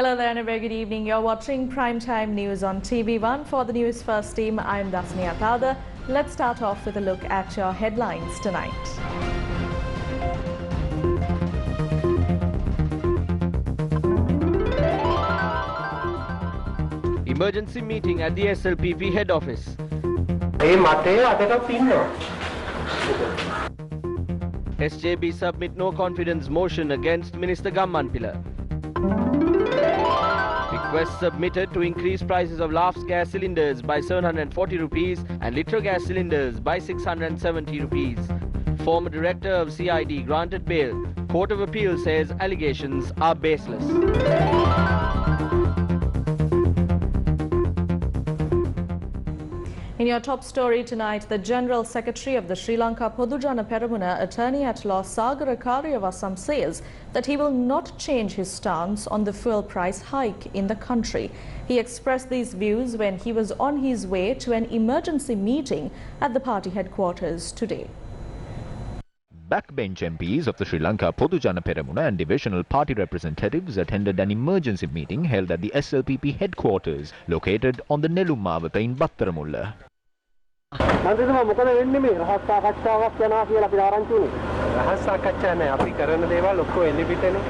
Hello there and a very good evening. You're watching Primetime News on TV1. For the News First team, I'm Dasni Atada. Let's start off with a look at your headlines tonight. Emergency meeting at the SLPP head office. SJB submit no confidence motion against Minister Gammanpila. Request submitted to increase prices of LAF's gas cylinders by 740 rupees and Litro gas cylinders by 670 rupees. Former director of CID granted bail. Court of Appeal says allegations are baseless. In your top story tonight, the General Secretary of the Sri Lanka Podujana Peramuna, Attorney at Law Sagara Karyavasam, says that he will not change his stance on the fuel price hike in the country. He expressed these views when he was on his way to an emergency meeting at the party headquarters today. Backbench MPs of the Sri Lanka Podujana Peramuna and divisional party representatives attended an emergency meeting held at the SLPP headquarters located on the Nelumawata in Battaramulla. මන්ත්‍රීතුමා මොකද වෙන්නේ මේ රහස් සාකච්ඡාවක් යනවා කියලා අපි ආරංචි වුණේ. රහස් සාකච්ඡා නෑ අපි කරන දේවල් ඔක්කොම එලි පිටනේ.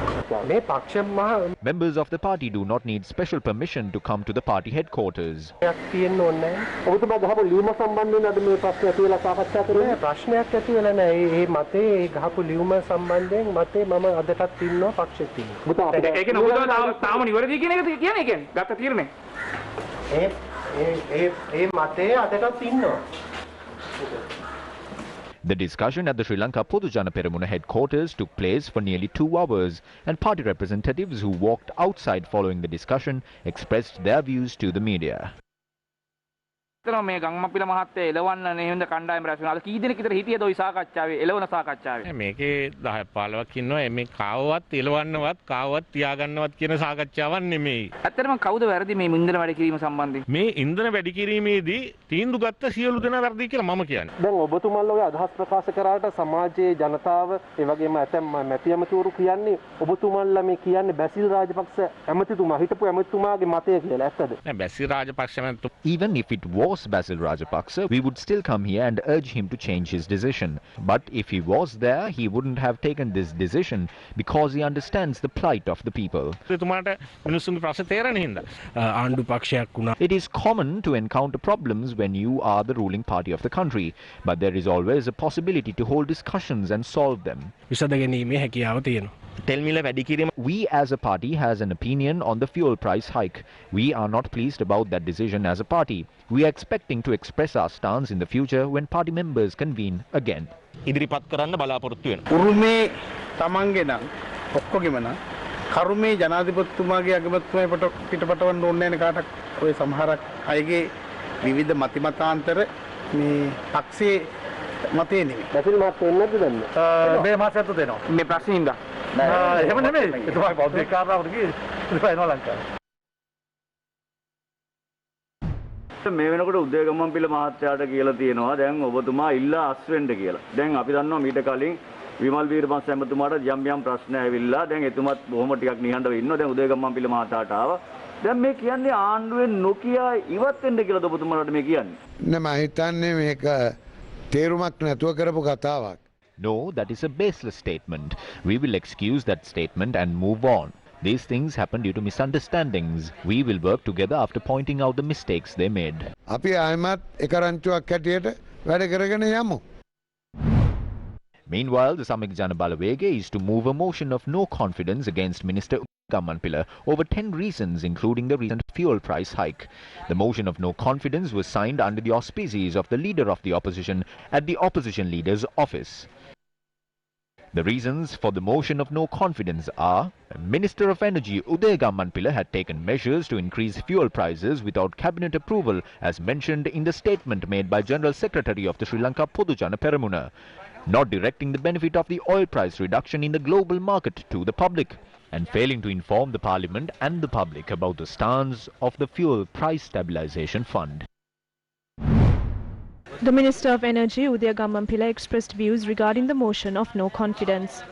මේ පක්ෂ මහ Members of the party do not need special permission to come to the party headquarters. තියෙන්න ඕනේ නෑ. ඔබතුමා ගහපු ලියුම සම්බන්ධයෙන් අද මේ ප්‍රශ්න ඇති වෙලා සාකච්ඡා කරන්නේ. ප්‍රශ්නයක් ඇති වෙලා නෑ. මේ මතේ ඒ ගහපු ලියුම සම්බන්ධයෙන් මතේ මම අදටත් ඉන්නවා පක්ෂෙත් ඉන්නවා. ඒක නමුත් තාම නිවැරදි කියන එක කියන්නේ ගත්ත තීරණය. The discussion at the Sri Lanka Podujana Peramuna headquarters took place for nearly 2 hours, and party representatives who walked outside following the discussion expressed their views to the media. මේ ගම්මපිල මහත්තයා එලවන්න නෙවෙන්ද කණ්ඩායම රැස් වෙනවා. අද කී දෙනෙක් විතර හිටියද ওই සාකච්ඡාවේ එලවන සාකච්ඡාවේ? මේකේ 10 15ක් ඉන්නවා. මේ කාවවත් එලවන්නවත් කාවවත් තියාගන්නවත් කියන සාකච්ඡාවක් නෙමෙයි. ඇත්තටම කවුද වැරදි මේ ඉන්ධන වැඩි කිරීම සම්බන්ධයෙන්? මේ ඉන්ධන වැඩි කිරීමේදී තීන්දුව ගත්ත සියලු දෙනා වැරදි කියලා මම කියන්නේ. දැන් ඔබතුමාලා ඔය අදහස් ප්‍රකාශ කරාට සමාජයේ ජනතාව ඒ වගේම ඇතැම් මැති ඇමතිවරු කියන්නේ ඔබතුමාලා මේ කියන්නේ බැසිල් රාජපක්ෂ ඇමතිතුමා හිටපු ඇමතිතුමාගේ මතය කියලා. ඇත්තද? නෑ Basil Rajapaksa ඇමතිතුමා Even if it was Basil Rajapaksa, we would still come here and urge him to change his decision. But if he was there, he wouldn't have taken this decision because he understands the plight of the people. It is common to encounter problems when you are the ruling party of the country, but there is always a possibility to hold discussions and solve them. We as a party has an opinion on the fuel price hike. We are not pleased about that decision as a party. We are expecting to express our stance in the future when party members convene again. ඉදිරිපත් කරන්න බලාපොරොත්තු වෙනවා. උරුමේ තමන්ගේ නම් ඔක්කොගෙම නම් කරුමේ ජනාධිපතිතුමාගේ අගමැතිතුමා පිටපතවන්න ඕනේ නැහැ කාටක්. ඔය සමහරක් අයගේ විවිධ මතිමතාන්තර මේ පක්ෂයේ මතේ නෙමෙයි. බැසිල් මහත්තයා එන්නද දන්නේ? මේ මාසෙත් දෙනවා. මේ ප්‍රශ්නේ හින්දා. එහෙම නෙමෙයි. එතුමා බෞද්ධ කාරණාවට ගිහින් එනවා ලංකාවේ. මේ වෙනකොට උදේ ගම්මන්පිල මහත්තයාට කියලා තියෙනවා දැන් ඔබතුමා ඉල්ලා අස් වෙන්න කියලා. දැන් අපි දන්නවා මීට කලින් විමල් වීරවංශ ඇමතුමාට යම් යම් ප්‍රශ්න ඇවිල්ලා දැන් එතුමත් බොහොම ටිකක් නිහඬව ඉන්නවා. දැන් උදේ ගම්මන්පිල මහතාට ආවා. දැන් මේ කියන්නේ ආණ්ඩුවෙන් නොකිය ඉවත් වෙන්න කියලාද ඔබතුමාට මේ කියන්නේ? නෑ මම හිතන්නේ මේක තේරුමක් නැතුව කරපු කතාවක්. No, that is a baseless statement. We will excuse that statement and move on. These things happen due to misunderstandings. We will work together after pointing out the mistakes they made. අපි ආයමත් එක රංචුවක් හැටියට වැඩ කරගෙන යමු. Meanwhile, the Samik Jana Balawege is to move a motion of no confidence against Minister Gammanpila over 10 reasons, including the recent fuel price hike. The motion of no confidence was signed under the auspices of the leader of the opposition at the opposition leader's office. The reasons for the motion of no confidence are: Minister of Energy Uday Gammanpila had taken measures to increase fuel prices without cabinet approval, as mentioned in the statement made by General Secretary of the Sri Lanka Podujana Peramuna, not directing the benefit of the oil price reduction in the global market to the public, and failing to inform the Parliament and the public about the stance of the Fuel Price Stabilisation Fund. The Minister of Energy, Uday Gammanpila, expressed views regarding the motion of no confidence.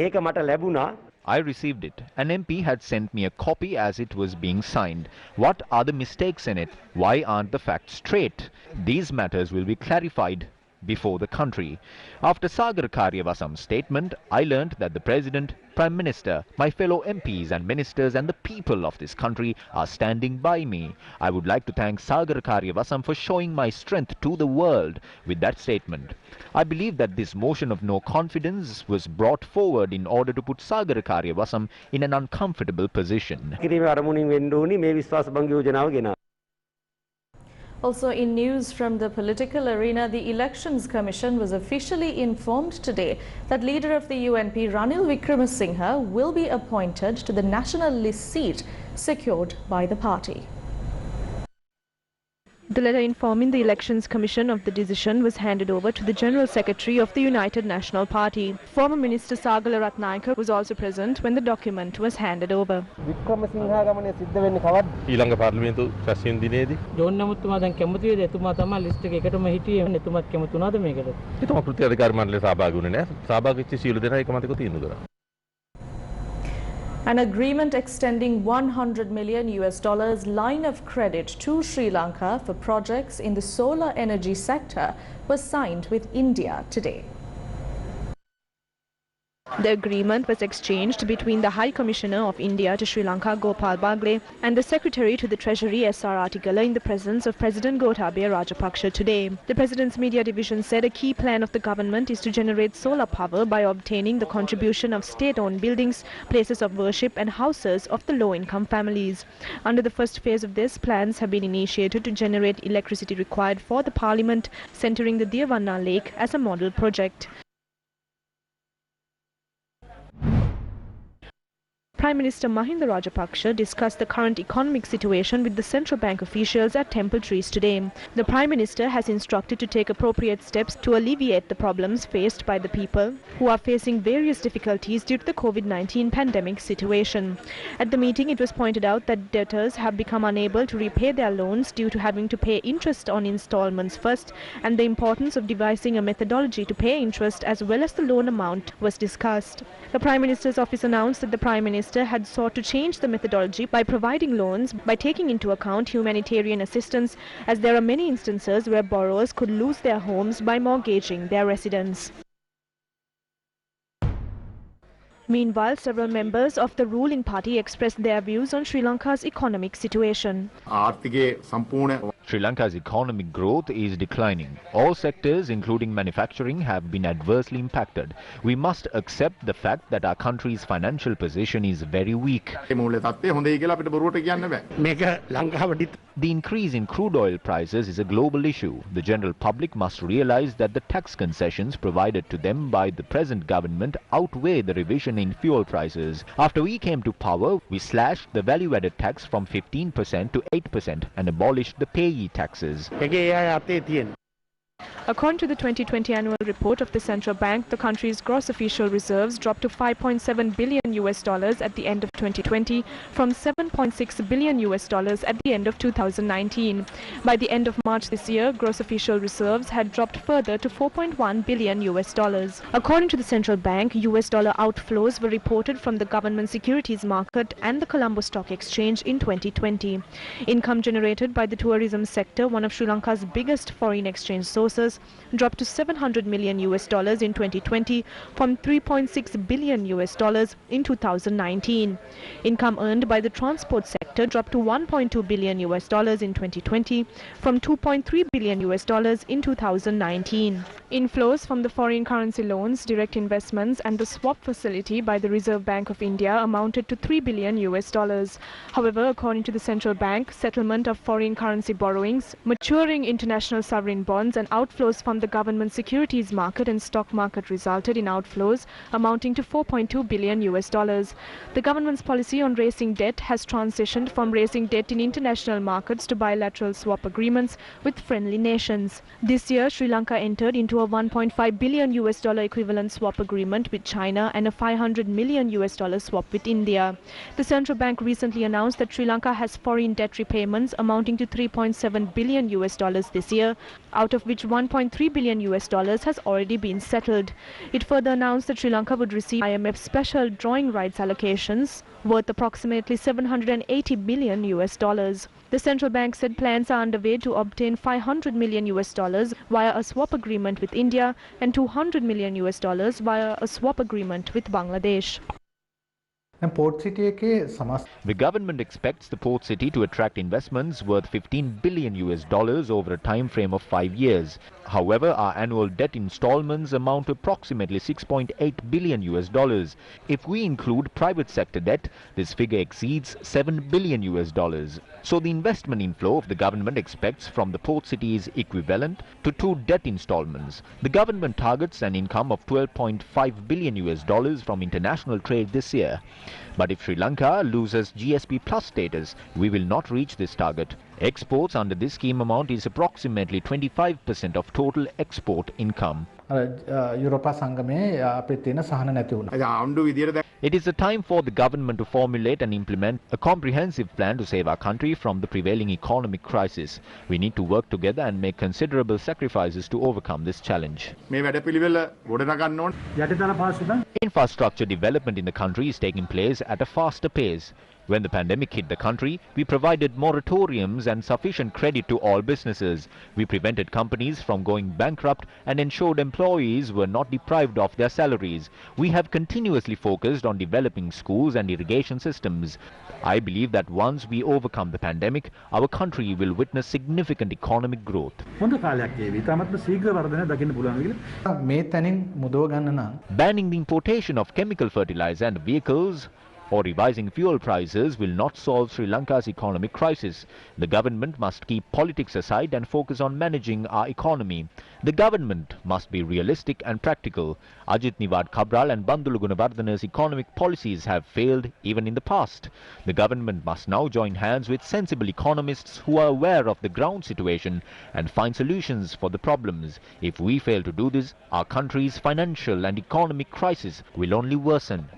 ඒක මට ලැබුණා I received it. An MP had sent me a copy as it was being signed. What are the mistakes in it? Why aren't the facts straight? These matters will be clarified before the country. After Sagar Karyavasam's statement, I learnt that the President, Prime Minister, my fellow MPs and ministers and the people of this country are standing by me. I would like to thank Sagar Karyavasam for showing my strength to the world with that statement. I believe that this motion of no confidence was brought forward in order to put Sagar Karyavasam in an uncomfortable position. Also in news from the political arena, the Elections Commission was officially informed today that leader of the UNP Ranil Wickremesinghe will be appointed to the national list seat secured by the party. The letter informing the Elections Commission of the decision was handed over to the General Secretary of the United National Party. Former Minister Sagala Ratnayaka was also present when the document was handed over. ඊළඟ පාර්ලිමේන්තු රැස්වීම දිනේදී John නමුත්තුමා දැන් කැමති වේද එතුමා තමයි list එක එකටම හිටියේ එතුමාත් කැමති වුණාද මේකට? එතුමා කෘත්‍ය අධිකාරී මණ්ඩලයේ සහභාගී වුණේ නැහැ. සහභාගී වෙච්ච සියලු දෙනා ඒකමතිකව තීන්දුව කරා. An agreement extending $100 million line of credit to Sri Lanka for projects in the solar energy sector was signed with India today. The agreement was exchanged between the High Commissioner of India to Sri Lanka, Gopal Bagle, and the Secretary to the Treasury, S.R. Atigala, in the presence of President Gotabaya Rajapaksa today. The President's Media Division said a key plan of the government is to generate solar power by obtaining the contribution of state-owned buildings, places of worship and houses of the low-income families. Under the first phase of this, plans have been initiated to generate electricity required for the Parliament, centering the Devanna Lake as a model project. Prime Minister Mahinda Rajapaksa discussed the current economic situation with the central bank officials at Temple Trees today. The Prime Minister has instructed to take appropriate steps to alleviate the problems faced by the people who are facing various difficulties due to the COVID-19 pandemic situation. At the meeting, it was pointed out that debtors have become unable to repay their loans due to having to pay interest on installments first, and the importance of devising a methodology to pay interest as well as the loan amount was discussed. The Prime Minister's office announced that the Prime Minister had sought to change the methodology by providing loans by taking into account humanitarian assistance, as there are many instances where borrowers could lose their homes by mortgaging their residence. Meanwhile, several members of the ruling party expressed their views on Sri Lanka's economic situation. Sri Lanka's economic growth is declining. All sectors, including manufacturing, have been adversely impacted. We must accept the fact that our country's financial position is very weak. The increase in crude oil prices is a global issue. The general public must realize that the tax concessions provided to them by the present government outweigh the revision in fuel prices. After we came to power, we slashed the value-added tax from 15% to 8% and abolished the payee taxes. According to the 2020 annual report of the central bank, the country's gross official reserves dropped to $5.7 billion at the end of 2020 from $7.6 billion at the end of 2019. By the end of March this year, gross official reserves had dropped further to $4.1 billion. According to the central bank, US dollar outflows were reported from the government securities market and the Colombo stock exchange in 2020. Income generated by the tourism sector, one of Sri Lanka's biggest foreign exchange sources, dropped to $700 million in 2020 from $3.6 billion in 2019. Income earned by the transport sector dropped to $1.2 billion in 2020 from $2.3 billion in 2019. Inflows from the foreign currency loans, direct investments and the swap facility by the Reserve Bank of India amounted to $3 billion. However, according to the central bank, settlement of foreign currency borrowings, maturing international sovereign bonds and outflows from the government securities market and stock market resulted in outflows amounting to $4.2 billion. The government's policy on raising debt has transitioned from raising debt in international markets to bilateral swap agreements with friendly nations. This year, Sri Lanka entered into a over $1.5 billion equivalent swap agreement with China and a $500 million swap with India. The central bank recently announced that Sri Lanka has foreign debt repayments amounting to $3.7 billion this year, out of which $1.3 billion has already been settled. It further announced that Sri Lanka would receive IMF special drawing rights allocations worth approximately $780 million. The central bank said plans are underway to obtain $500 million via a swap agreement with India and $200 million via a swap agreement with Bangladesh. The government expects the port city to attract investments worth $15 billion over a time frame of 5 years. However, our annual debt installments amount to approximately $6.8 billion. If we include private sector debt, this figure exceeds $7 billion. So the investment inflow of the government expects from the port city is equivalent to 2 debt installments. The government targets an income of $12.5 billion from international trade this year. But if Sri Lanka loses GSP Plus status, we will not reach this target. Exports under this scheme amount is approximately 25% of total export income. It is a time for the government to formulate and implement a comprehensive plan to save our country from the prevailing economic crisis. We need to work together and make considerable sacrifices to overcome this challenge. Infrastructure development in the country is taking place at a faster pace. When the pandemic hit the country, we provided moratoriums and sufficient credit to all businesses. We prevented companies from going bankrupt and ensured employees were not deprived of their salaries. We have continuously focused on developing schools and irrigation systems. I believe that once we overcome the pandemic, our country will witness significant economic growth. Banning the importation of chemical fertilizer and vehicles or revising fuel prices will not solve Sri Lanka's economic crisis. The government must keep politics aside and focus on managing our economy. The government must be realistic and practical. Ajit Niwad Kabral and Bandulu Gunawardana's economic policies have failed even in the past. The government must now join hands with sensible economists who are aware of the ground situation and find solutions for the problems. If we fail to do this, our country's financial and economic crisis will only worsen.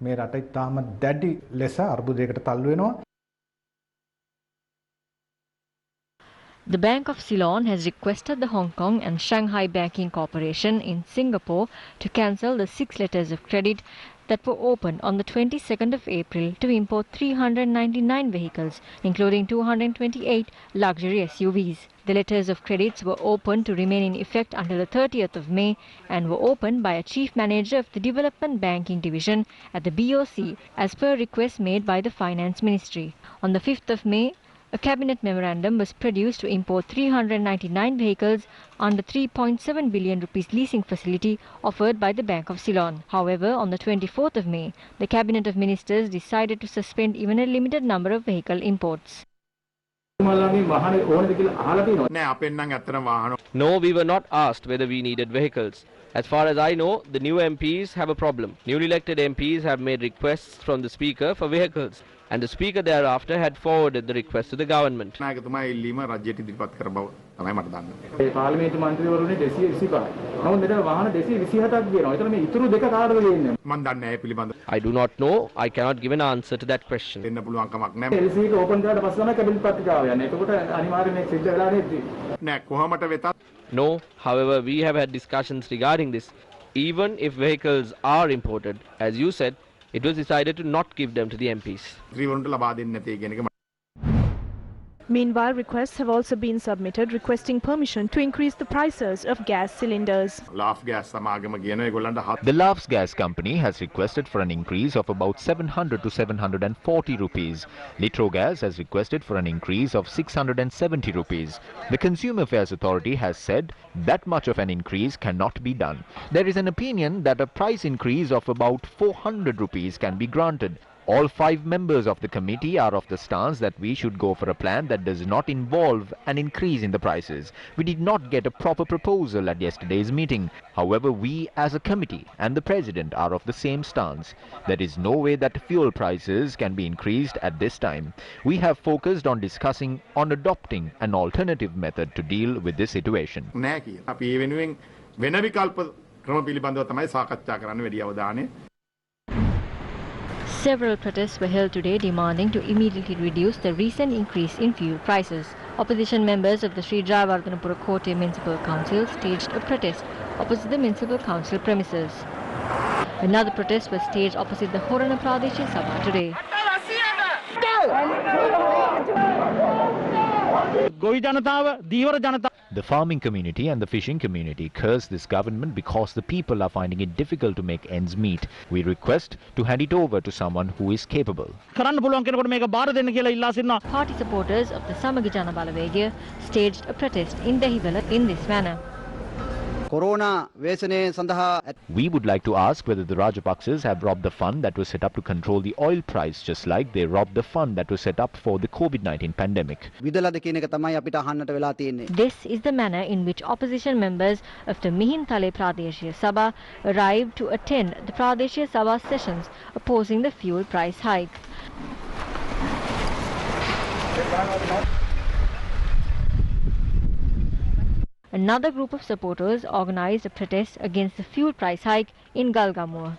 The Bank of Ceylon has requested the Hong Kong and Shanghai Banking Corporation in Singapore to cancel the 6 letters of credit that were opened on the 22nd of April to import 399 vehicles, including 228 luxury SUVs. The letters of credits were opened to remain in effect until the 30th of May and were opened by a chief manager of the Development Banking Division at the BOC as per request made by the Finance Ministry. On the 5th of May, a cabinet memorandum was produced to import 399 vehicles under 3.7 billion rupees leasing facility offered by the Bank of Ceylon. However, on the 24th of May, the Cabinet of Ministers decided to suspend even a limited number of vehicle imports. No, we were not asked whether we needed vehicles. As far as I know, the new MPs have a problem. Newly elected MPs have made requests from the Speaker for vehicles, and the Speaker thereafter had forwarded the request to the government. I do not know. I cannot give an answer to that question. No, however, we have had discussions regarding this. Even if vehicles are imported, as you said, it was decided to not give them to the MPs. Meanwhile, requests have also been submitted requesting permission to increase the prices of gas cylinders. The Laughs Gas Company has requested for an increase of about 700 to 740 rupees. Litrogas has requested for an increase of 670 rupees. The Consumer Affairs Authority has said that much of an increase cannot be done. There is an opinion that a price increase of about 400 rupees can be granted. All 5 members of the committee are of the stance that we should go for a plan that does not involve an increase in the prices. We did not get a proper proposal at yesterday's meeting. However, we as a committee and the President are of the same stance. There is no way that fuel prices can be increased at this time. We have focused on discussing on adopting an alternative method to deal with this situation. වෙන විකල්ප ක්‍රම පිළිබඳව තමයි සාකච්ඡා කරන්න වැඩි අවධානය. Several protests were held today demanding to immediately reduce the recent increase in fuel prices. Opposition members of the Sri Jayawardhanapura Kotte Municipal Council staged a protest opposite the Municipal Council premises. Another protest was staged opposite the Horana Pradeshi Sabha today. The farming community and the fishing community curse this government because the people are finding it difficult to make ends meet. We request to hand it over to someone who is capable. Party supporters of the Samagi Jana Balawegaya staged a protest in Dehiwala in this manner. We would like to ask whether the Rajapaksas have robbed the fund that was set up to control the oil price, just like they robbed the fund that was set up for the COVID-19 pandemic. This is the manner in which opposition members of the Mihintale Pradeshiya Sabha arrived to attend the Pradeshiya Sabha sessions opposing the fuel price hike. Another group of supporters organized a protest against the fuel price hike in Galgamur.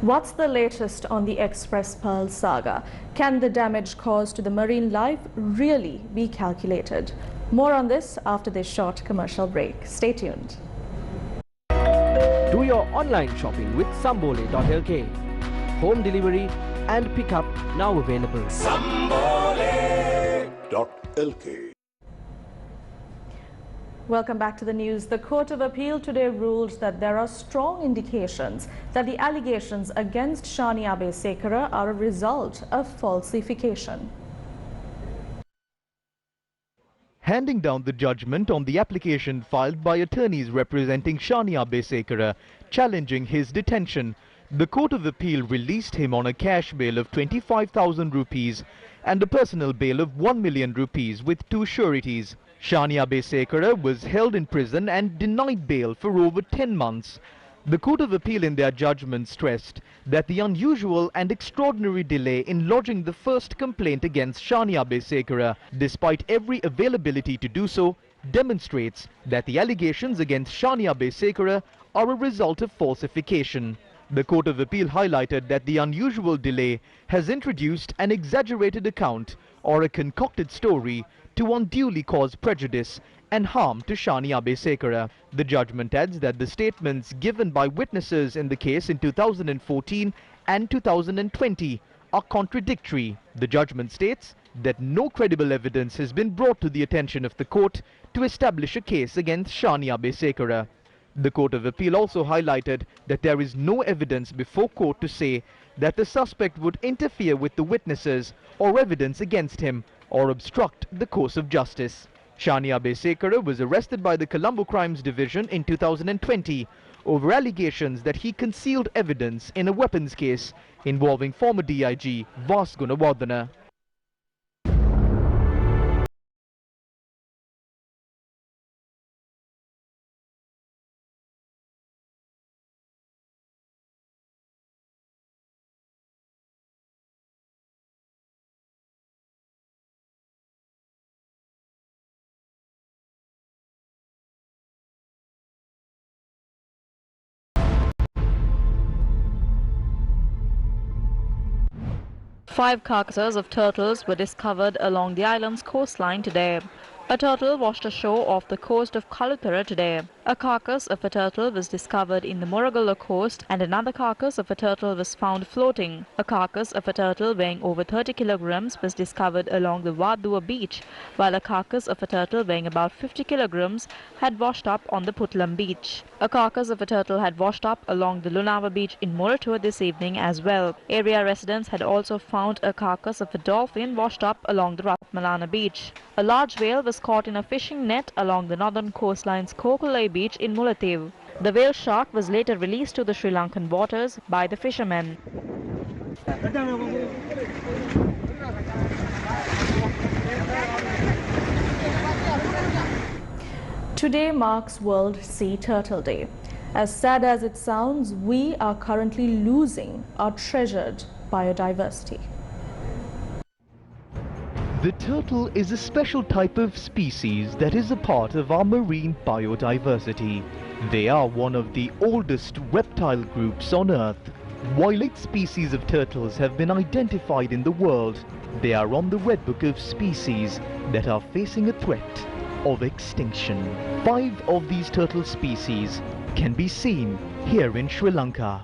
What's the latest on the Express Pearl saga? Can the damage caused to the marine life really be calculated? More on this after this short commercial break. Stay tuned. Do your online shopping with Sambole.lk. Home delivery and pickup now available. Sambole.lk. Welcome back to the news. The Court of Appeal today ruled that there are strong indications that the allegations against Shani Abe Sekara are a result of falsification. Handing down the judgment on the application filed by attorneys representing Shani Abe Sekara challenging his detention, the Court of Appeal released him on a cash bail of 25,000 rupees and a personal bail of 1 million rupees with 2 sureties. Shani Abe Sekara was held in prison and denied bail for over 10 months. The Court of Appeal in their judgment stressed that the unusual and extraordinary delay in lodging the first complaint against Shani Abe Sekara, despite every availability to do so, demonstrates that the allegations against Shani Abe Sekara are a result of falsification. The Court of Appeal highlighted that the unusual delay has introduced an exaggerated account or a concocted story to unduly cause prejudice and harm to Shani Abe Sekara. The judgment adds that the statements given by witnesses in the case in 2014 and 2020 are contradictory. The judgment states that no credible evidence has been brought to the attention of the court to establish a case against Shani Abe Sekara. The Court of Appeal also highlighted that there is no evidence before court to say that the suspect would interfere with the witnesses or evidence against him or obstruct the course of justice. Shani Abe Sekara was arrested by the Colombo Crimes Division in 2020 over allegations that he concealed evidence in a weapons case involving former DIG Vas Gunawardena. Five carcasses of turtles were discovered along the island's coastline today. A turtle washed ashore off the coast of Kalupara today. A carcass of a turtle was discovered in the Morogoro coast and another carcass of a turtle was found floating. A carcass of a turtle weighing over 30 kilograms was discovered along the Wadua beach, while a carcass of a turtle weighing about 50 kilograms had washed up on the Putlam beach. A carcass of a turtle had washed up along the Lunawa beach in Moratua this evening as well. Area residents had also found a carcass of a dolphin washed up along the Ratmalana beach. A large whale was caught in a fishing net along the northern coastline's Kokolai beach in Mullaitivu. The whale shark was later released to the Sri Lankan waters by the fishermen. Today marks World Sea Turtle Day. As sad as it sounds, we are currently losing our treasured biodiversity. The turtle is a special type of species that is a part of our marine biodiversity. They are one of the oldest reptile groups on Earth. While 8 species of turtles have been identified in the world, they are on the Red Book of Species that are facing a threat of extinction. 5 of these turtle species can be seen here in Sri Lanka.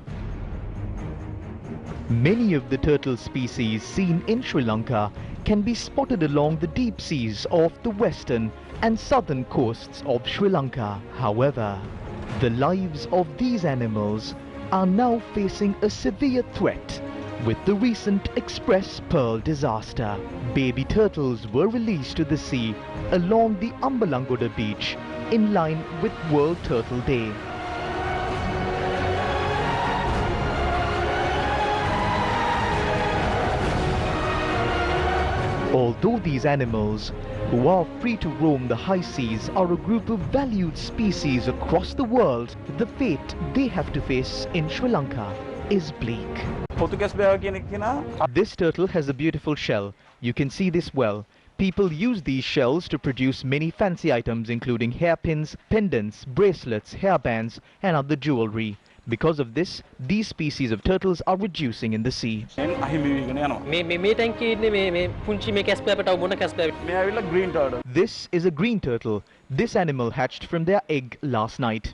Many of the turtle species seen in Sri Lanka can be spotted along the deep seas off the western and southern coasts of Sri Lanka. However, the lives of these animals are now facing a severe threat with the recent Express Pearl disaster. Baby turtles were released to the sea along the Ambalangoda beach in line with World Turtle Day. Although these animals, who are free to roam the high seas, are a group of valued species across the world, the fate they have to face in Sri Lanka is bleak. This turtle has a beautiful shell. You can see this well. People use these shells to produce many fancy items including hairpins, pendants, bracelets, hairbands and other jewelry. Because of this, these species of turtles are reducing in the sea. This is a green turtle. This animal hatched from their egg last night.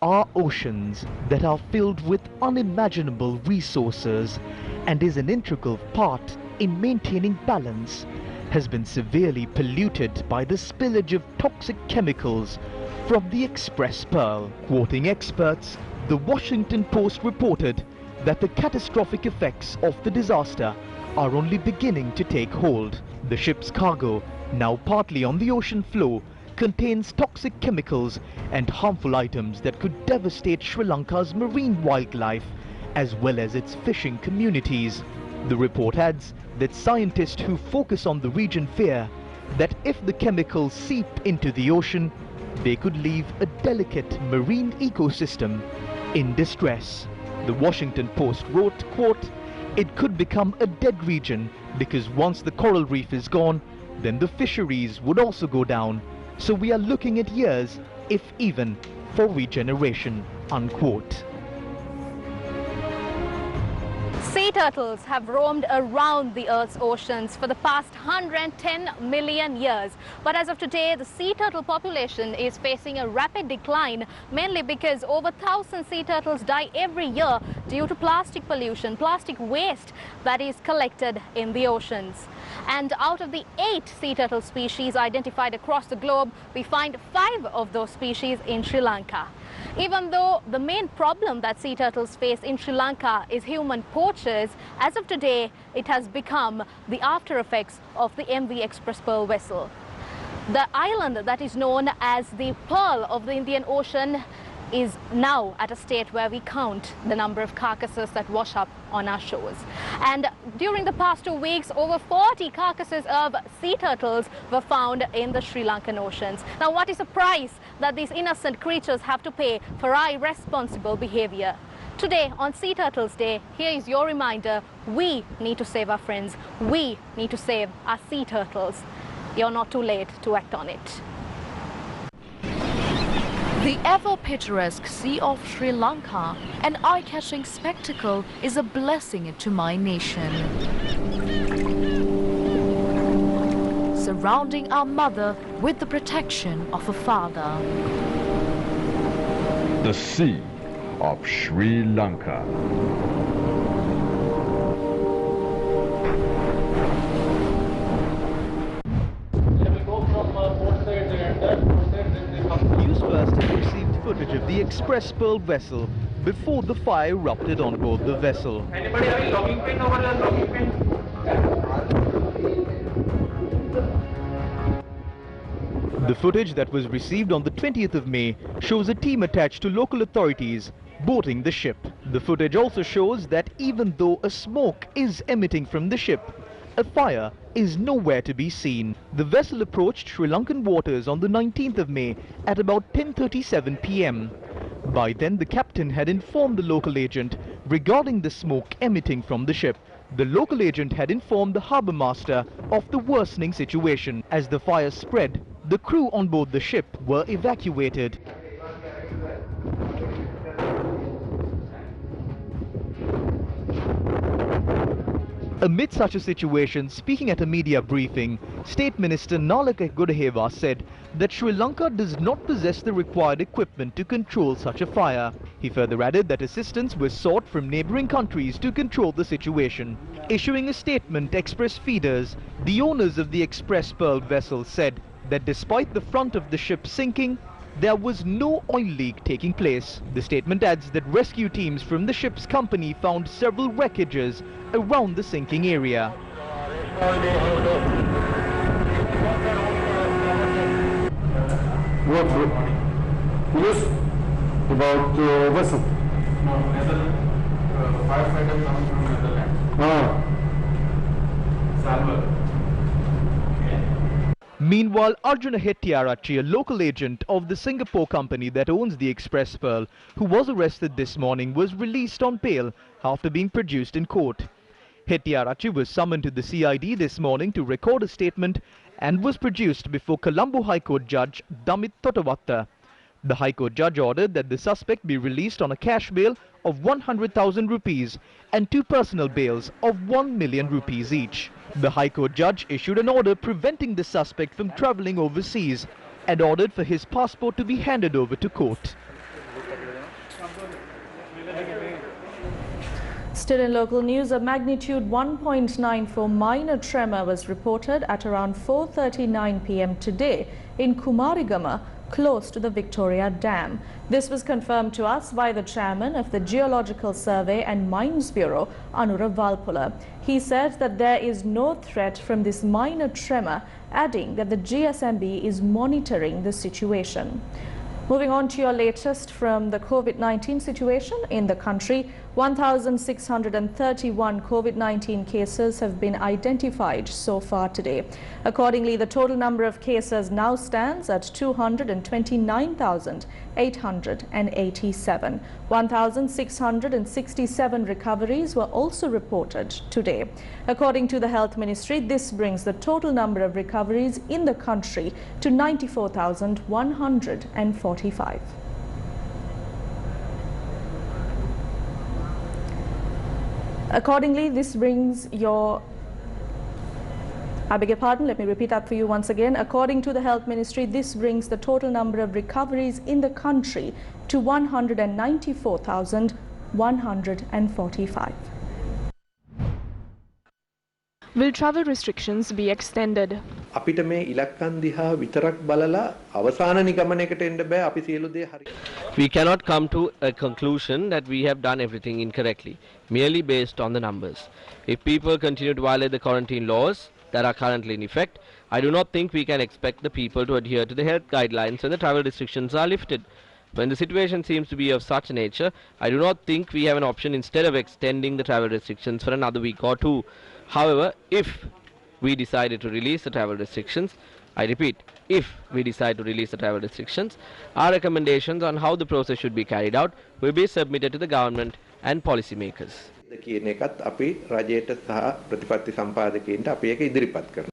Our oceans that are filled with unimaginable resources and is an integral part in maintaining balance has been severely polluted by the spillage of toxic chemicals from the Express Pearl. Quoting experts, the Washington Post reported that the catastrophic effects of the disaster are only beginning to take hold. The ship's cargo, now partly on the ocean floor, contains toxic chemicals and harmful items that could devastate Sri Lanka's marine wildlife as well as its fishing communities. The report adds that scientists who focus on the region fear that if the chemicals seep into the ocean, they could leave a delicate marine ecosystem in distress. The Washington Post wrote, quote, "It could become a dead region because once the coral reef is gone, then the fisheries would also go down. So we are looking at years, if even, for regeneration," unquote. Sea turtles have roamed around the Earth's oceans for the past 110 million years. But as of today, the sea turtle population is facing a rapid decline, mainly because over 1,000 sea turtles die every year due to plastic pollution, plastic waste that is collected in the oceans. And out of the 8 sea turtle species identified across the globe, we find 5 of those species in Sri Lanka. Even though the main problem that sea turtles face in Sri Lanka is human poachers, as of today, it has become the after effects of the MV Express Pearl vessel. The island that is known as the Pearl of the Indian Ocean is now at a state where we count the number of carcasses that wash up on our shores. And during the past 2 weeks, over 40 carcasses of sea turtles were found in the Sri Lankan oceans. Now, what is the price that these innocent creatures have to pay for our irresponsible behavior? Today, on Sea Turtles Day, here is your reminder: we need to save our friends. We need to save our sea turtles. You're not too late to act on it. The ever-picturesque Sea of Sri Lanka, an eye-catching spectacle, is a blessing to my nation. Surrounding our mother with the protection of a father. The Sea of Sri Lanka. Newsfirst has received footage of the Express Pearl vessel before the fire erupted on board the vessel. Anybody having logging pen over there? Logging pen? The footage that was received on the 20th of May shows a team attached to local authorities boarding the ship. The footage also shows that even though a smoke is emitting from the ship, A fire is nowhere to be seen. The vessel approached Sri Lankan waters on the 19th of May at about 10:37 p.m. By then, the captain had informed the local agent regarding the smoke emitting from the ship. The local agent had informed the harbour master of the worsening situation. As the fire spread, the crew on board the ship were evacuated. Amid such a situation, speaking at a media briefing, State Minister Nalaka said that Sri Lanka does not possess the required equipment to control such a fire. He further added that assistance was sought from neighbouring countries to control the situation. Issuing a statement, Express Feeders, the owners of the Express Pearl vessel, said that despite the front of the ship sinking, there was no oil leak taking place. The statement adds that rescue teams from the ship's company found several wreckages around the sinking area. What news about vessel? No, firefighter coming from Netherlands. Salver. Meanwhile, Arjuna Hettiarachchi, a local agent of the Singapore company that owns the Express Pearl, who was arrested this morning, was released on bail after being produced in court. Hettiarachchi was summoned to the CID this morning to record a statement and was produced before Colombo High Court Judge Damit Totawatta. The High Court judge ordered that the suspect be released on a cash bail of 100,000 rupees and 2 personal bails of 1 million rupees each. The High Court judge issued an order preventing the suspect from travelling overseas and ordered for his passport to be handed over to court. Still in local news, a magnitude 1.94 minor tremor was reported at around 4:39 p.m. today in Kumarigama, close to the Victoria Dam. This was confirmed to us by the chairman of the Geological Survey and Mines Bureau, Anura Valpula. He said that there is no threat from this minor tremor, adding that the GSMB is monitoring the situation. Moving on to your latest from the COVID-19 situation in the country, 1,631 COVID-19 cases have been identified so far today. Accordingly, the total number of cases now stands at 229,887. 1,667 recoveries were also reported today. According to the Health Ministry, this brings the total number of recoveries in the country to 94,145. Accordingly, this brings your... I beg your pardon, let me repeat that for you once again. According to the Health Ministry, this brings the total number of recoveries in the country to 194,145. Will travel restrictions be extended? අපිට මේ ඉලක්කම් දිහා විතරක් බලලා අවසාන නිගමනයකට එන්න බෑ අපි සියලු දේ හරි. We cannot come to a conclusion that we have done everything incorrectly, merely based on the numbers. If people continue to violate the quarantine laws that are currently in effect, I do not think we can expect the people to adhere to the health guidelines when the travel restrictions are lifted. When the situation seems to be of such a nature, I do not think we have an option instead of extending the travel restrictions for another week or two. However, if we decided to release the travel restrictions, I repeat, if we decide to release the travel restrictions, our recommendations on how the process should be carried out will be submitted to the government and policymakers. කියන එකත් අපි රජයට සහ ප්‍රතිපත්ති සම්පාදකයන්ට අපි ඒක ඉදිරිපත් කරනවා.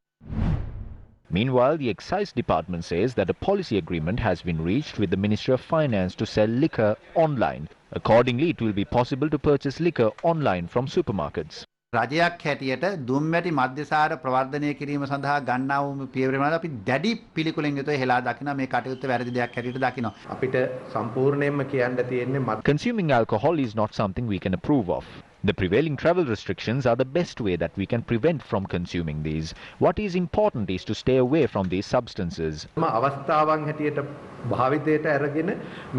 Meanwhile, the Excise Department says that a policy agreement has been reached with the Ministry of Finance to sell liquor online. Accordingly, it will be possible to purchase liquor online from supermarkets. රජයක් හැටියට දුම්වැටි මධ්‍යසාර ප්‍රවර්ධනය කිරීම සඳහා ගන්නා වූ පියවර වල අපි දැඩි පිළිකුලෙන් යුතුව හෙලා දකිනවා මේ කටයුත්ත වැරදි දෙයක් හැටියට දකිනවා. අපිට සම්පූර්ණයෙන්ම කියන්න තියෙන්නේ Consuming alcohol is not something we can approve of. The prevailing travel restrictions are the best way that we can prevent from consuming these. What is important is to stay away from these substances. අවස්ථාවන් හැටියට භාවිතයට අරගෙන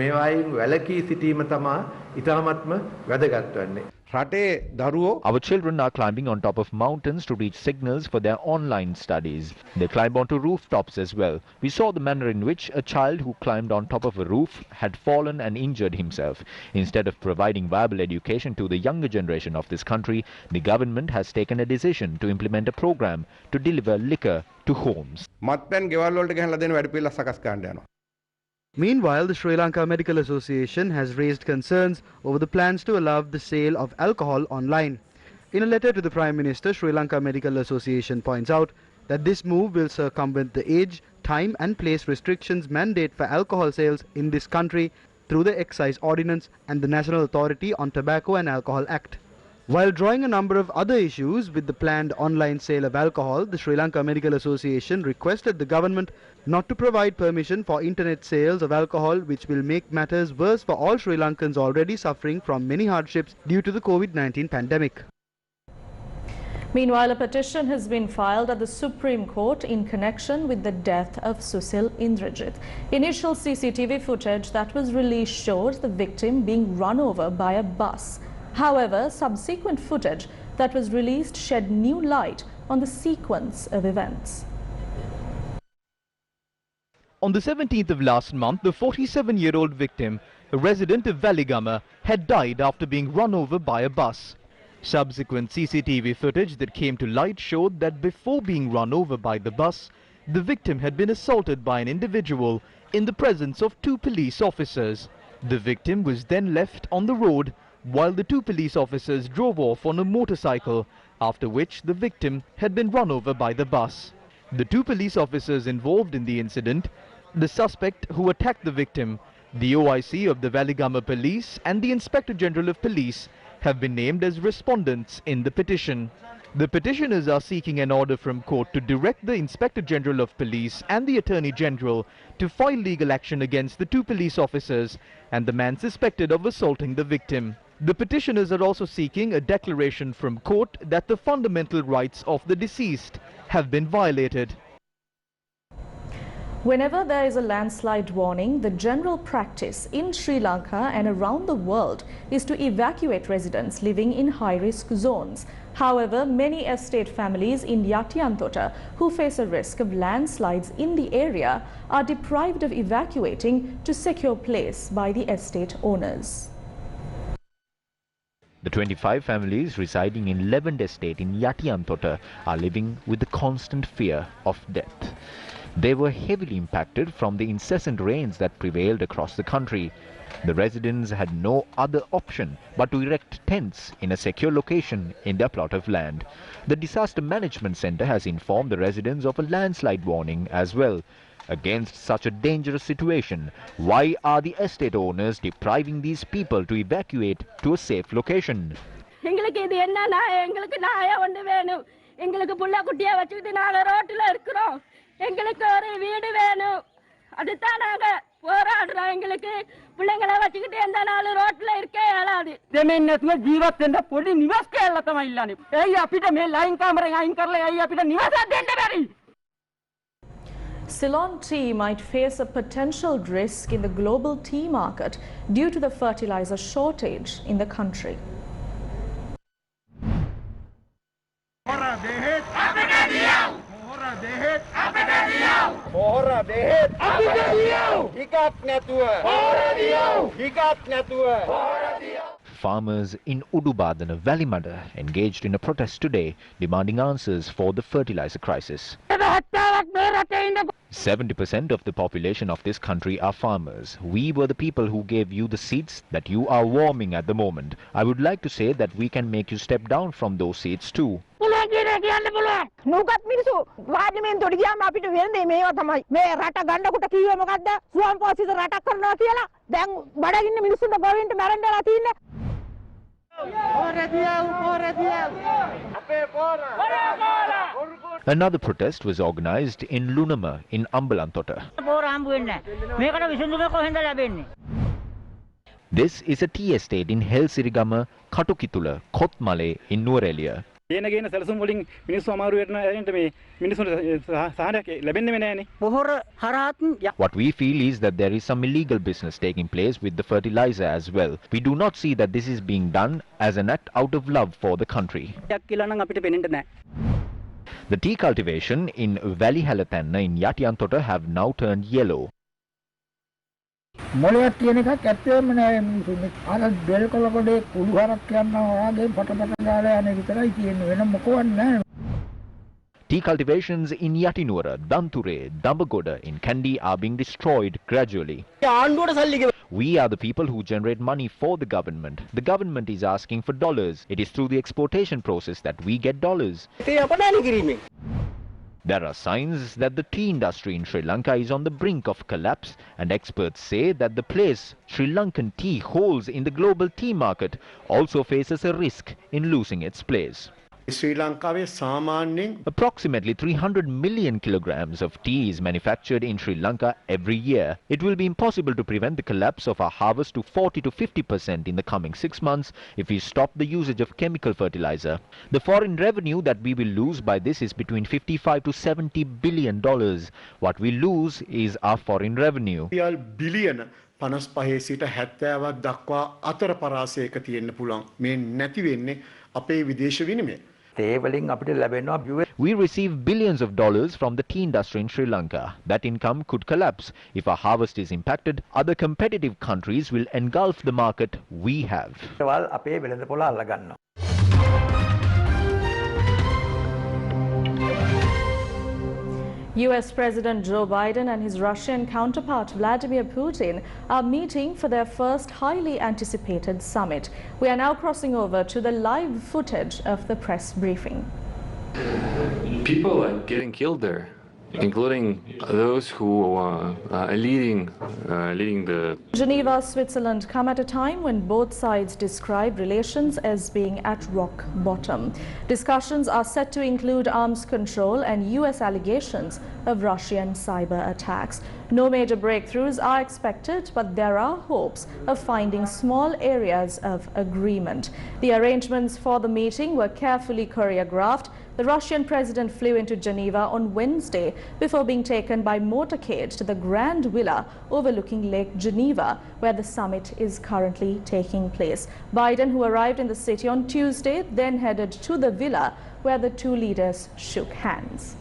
මේවායින් වැළකී සිටීම තමයි ඉතාමත්ම වැදගත් වන්නේ. Our children are climbing on top of mountains to reach signals for their online studies. They climb onto rooftops as well. We saw the manner in which a child who climbed on top of a roof had fallen and injured himself. Instead of providing viable education to the younger generation of this country, the government has taken a decision to implement a program to deliver liquor to homes. Meanwhile, the Sri Lanka Medical Association has raised concerns over the plans to allow the sale of alcohol online. In a letter to the Prime Minister, Sri Lanka Medical Association points out that this move will circumvent the age, time and place restrictions mandate for alcohol sales in this country through the Excise Ordinance and the National Authority on Tobacco and Alcohol Act. While drawing a number of other issues with the planned online sale of alcohol, the Sri Lanka Medical Association requested the government not to provide permission for internet sales of alcohol, which will make matters worse for all Sri Lankans already suffering from many hardships due to the COVID-19 pandemic. Meanwhile, a petition has been filed at the Supreme Court in connection with the death of Susil Indrajit. Initial CCTV footage that was released showed the victim being run over by a bus. However, subsequent footage that was released shed new light on the sequence of events. On the 17th of last month, the 47-year-old victim, a resident of Valigama, had died after being run over by a bus. Subsequent CCTV footage that came to light showed that before being run over by the bus, the victim had been assaulted by an individual in the presence of 2 police officers. The victim was then left on the road while the 2 police officers drove off on a motorcycle, after which the victim had been run over by the bus. The 2 police officers involved in the incident, the suspect who attacked the victim, the OIC of the Valigama Police and the Inspector General of Police have been named as respondents in the petition. The petitioners are seeking an order from court to direct the Inspector General of Police and the Attorney General to file legal action against the 2 police officers and the man suspected of assaulting the victim. The petitioners are also seeking a declaration from court that the fundamental rights of the deceased have been violated. Whenever there is a landslide warning, the general practice in Sri Lanka and around the world is to evacuate residents living in high-risk zones. However, many estate families in Yatiantota who face a risk of landslides in the area are deprived of evacuating to secure place by the estate owners. The 25 families residing in Levend Estate in Yatiantota are living with the constant fear of death. They were heavily impacted from the incessant rains that prevailed across the country. The residents had no other option but to erect tents in a secure location in their plot of land. The Disaster Management Centre has informed the residents of a landslide warning as well. Against such a dangerous situation, why are the estate owners depriving these people to evacuate to a safe location? Ceylon tea might face a potential risk in the global tea market due to the fertilizer shortage in the country. Farmers in Udubadana Valimada engaged in a protest today demanding answers for the fertilizer crisis. 70% of the population of this country are farmers. We were the people who gave you the seats that you are warming at the moment. I would like to say that we can make you step down from those seats too. Another protest was organized in Lunama in Ambalantota. This is a tea estate in Helsirigama, Katukitula, Kotmale in Nuwara Eliya. ඒන ගේන සැලසුම් වලින් මිනිස්සු අමාරු වෙන ඇරෙන්න මේ මිනිස්සුන්ට සහනයක් ලැබෙන්නේ නැහැ. පොහොර හරහත් What we feel is that there is some illegal business taking place with the fertilizer as well. We do not see that this is being done as an act out of love for the country. කියලා නම් අපිට පේන්නේ නැහැ. The tea cultivation in Valley Halathanna in Yatiantota have now turned yellow. මොලයක් කියන එකක් ඇත්තම නෑ මිනිස්සුනේ. අර බෙල් කොළ කොටේ කුළු හරක් යනවා වගේ පටපට ගාලා යන විතරයි තියෙන්නේ වෙන මොකවත් නෑ. Tea cultivations in Yatinura, Danture, Dambagoda in Kandy are being destroyed gradually. We are the people who generate money for the government. The government is asking for dollars. It is through the exportation process that we get dollars. There are signs that the tea industry in Sri Lanka is on the brink of collapse, and experts say that the place Sri Lankan tea holds in the global tea market also faces a risk in losing its place. Approximately 300 million kilograms of tea is manufactured in Sri Lanka every year. It will be impossible to prevent the collapse of our harvest to 40 to 50% in the coming 6 months if we stop the usage of chemical fertilizer. The foreign revenue that we will lose by this is between 55 to 70 billion dollars. What we lose is our foreign revenue. billion 55 සිට 70ක් දක්වා අතර පරාසයක තියෙන්න පුළුවන්. මේ නැති වෙන්නේ අපේ විදේශ විනිමය. We receive billions of dollars from the tea industry in Sri Lanka. That income could collapse. If our harvest is impacted, other competitive countries will engulf the market we have. US President Joe Biden and his Russian counterpart Vladimir Putin are meeting for their first highly anticipated summit. We are now crossing over to the live footage of the press briefing. People are getting killed there, including those who are leading the... Geneva, Switzerland come at a time when both sides describe relations as being at rock bottom. Discussions are set to include arms control and US allegations of Russian cyber attacks. No major breakthroughs are expected, but there are hopes of finding small areas of agreement. The arrangements for the meeting were carefully choreographed. The Russian president flew into Geneva on Wednesday before being taken by motorcade to the Grand Villa overlooking Lake Geneva, where the summit is currently taking place. Biden, who arrived in the city on Tuesday, then headed to the villa where the two leaders shook hands.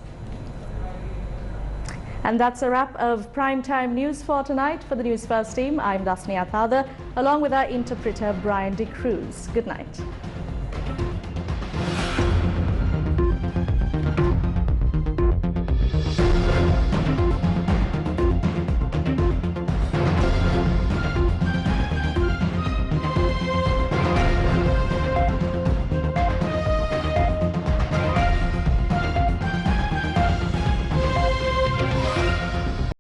And that's a wrap of Primetime News for tonight. For the News First team, I'm Dasni Athada, along with our interpreter Brian De Cruz. Good night.